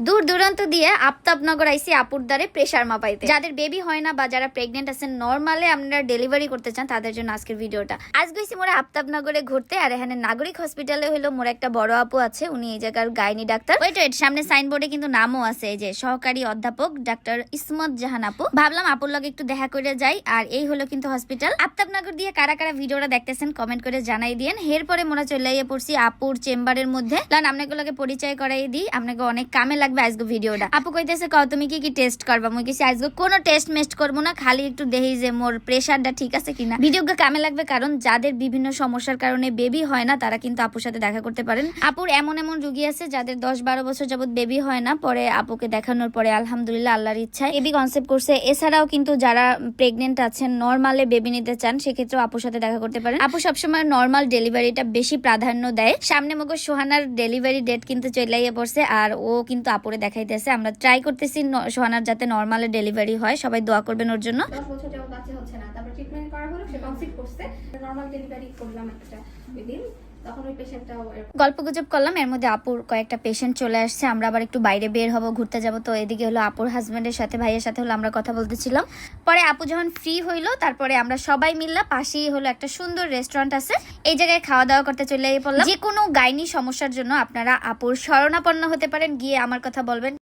দূর দূরান্ত দিয়ে আফতাবনগর আইসি আপুর দ্বারে প্রেসার মাপাইতে। যাদের বেবি হয় না বা যারা প্রেগনেন্ট আছেন নরমালে আপনারা ডেলিভারি করতে চান তাদের জন্য আজকের ভিডিওটা। আজ গেছি মোরা আফতাবনগরে ঘুরতে, আর এখানে নাগরিক হসপিটালে হলো মোরা একটা বড় আপু আছে, উনি এই জায়গার গাইনি ডাক্তার। ওয়েট সামনে সাইনবোর্ডে কিন্তু নামও আছে, এই যে সহকারী অধ্যাপক ডাক্তার ইসমত জাহান আপু। ভাবলাম আপুর লগে একটু দেখা করে যাই। আর এই হলো কিন্তু হসপিটাল। আফতাবনগর দিয়ে কারা কারা ভিডিওটা দেখতেছেন কমেন্ট করে জানাই দিয়েন। এরপরে মোরা চলে আইয়া পড়ছি আপুর চেম্বারের মধ্যে। আপনাগুলোকে পরিচয় করাই দিই, আপনাকে অনেক কামে লাগবে আজকে ভিডিওটা। আপু কইতেছে কও তুমি কি কি টেস্ট করবা? মই কিছু আজকে কোনো টেস্ট মেস্ট করবো না, খালি একটু দেখি যে মোর প্রেসারটা ঠিক আছে কিনা। ভিডিওকে কামে লাগবে, কারণ যাদের বিভিন্ন সমস্যার কারণে বেবি হয় না তারা কিন্তু আপুর সাথে দেখা করতে পারেন। আপুর এমন এমন রোগী আছে যাদের 10-12 বছর যাবত বেবি হয় না, পরে আপুকে দেখানোর পরে আলহামদুলিল্লাহ আল্লাহর ইচ্ছায় বেবি কনসেপ্ট করছে। এছাড়াও কিন্তু যারা প্রেগনেন্ট আছেন নরমালে বেবি নিতে চান সেক্ষেত্রে আপুর সাথে দেখা করতে পারেন। আপু সবসময় নরমাল ডেলিভারিটা বেশি প্রাধান্য দেয়। সামনে মগো সোহানার ডেলিভারি ডেট কিন্তু চলে পড়ছে, আর ও কিন্তু আপুরে দেখাইতেছে। আমরা ট্রাই করতেছি সোহানার যাতে নরমালে ডেলিভারি হয়, সবাই দোয়া করবেন ওর জন্য। 10 বছর যাবত বাচ্চা হচ্ছে না, তারপর ট্রিটমেন্ট করা হলো, সে কনসিভ করছে, নরমাল ডেলিভারি করলাম একটা উইদিন। তখন ওই পেশেন্টটাও গল্প গুজব করলাম, এর মধ্যে আপুর কয়েকটা পেশেন্ট চলে আসছে। আমরা আবার একটু বাইরে বের হবো, ঘুরতে যাব। তো এদিকে হলো আপুর হাজবেন্ডের সাথে ভাইয়ের সাথে হলো আমরা কথা বলতেছিলাম। পরে আপু যখন ফ্রি হইলো তারপরে আমরা সবাই মিললাম। পাশেই হলো একটা সুন্দর রেস্টুরেন্ট আছে, এই জায়গায় খাওয়া দাওয়া করতে চলে পড়লাম। যে কোনো গাইনি সমস্যার জন্য আপনারা আপুর শরণাপন্ন হতে পারেন, গিয়ে আমার কথা বলবেন।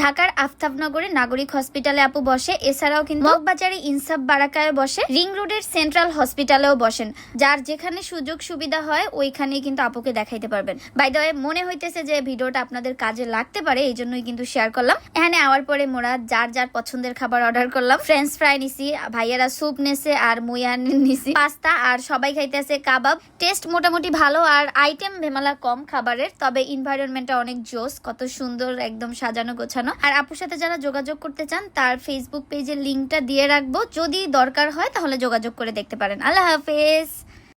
ঢাকার আফতাবনগরে নাগরিক হসপিটালে আপু বসে, এছাড়াও কিন্তু মগবাজারে ইনসাফ বারাকায় বসে, রিং রোডের সেন্ট্রাল হসপিটালেও বসেন। যার যেখানে সুযোগ সুবিধা হয় ওইখানেই কিন্তু আপুকে দেখাইতে পারবেন। বাই দ্য ওয়ে মনে হইতেছে যে ভিডিওটা আপনাদের কাজে লাগতে পারে, এই জন্যই কিন্তু শেয়ার করলাম। এখানে আওয়ার পরে মোরা যার যার পছন্দের খাবার অর্ডার করলাম। ফ্রেঞ্চ ফ্রাই নিছি, ভাইয়ারা স্যুপ নেছে, আর মুইয়া নিছি পাস্তা, আর সবাই খাইতেছে কাবাব। টেস্ট মোটামুটি ভালো, আর আইটেম বেমালা কম খাবারের, তবে এনভায়রনমেন্টটা অনেক জোস, কত সুন্দর একদম সাজানো গোছানো। আর আপুর সাথে যারা যোগাযোগ করতে চান তার ফেসবুক পেজের লিঙ্কটা দিয়ে রাখবো, যদি দরকার হয় তাহলে যোগাযোগ করে দেখতে পারেন। আল্লাহ হাফেজ।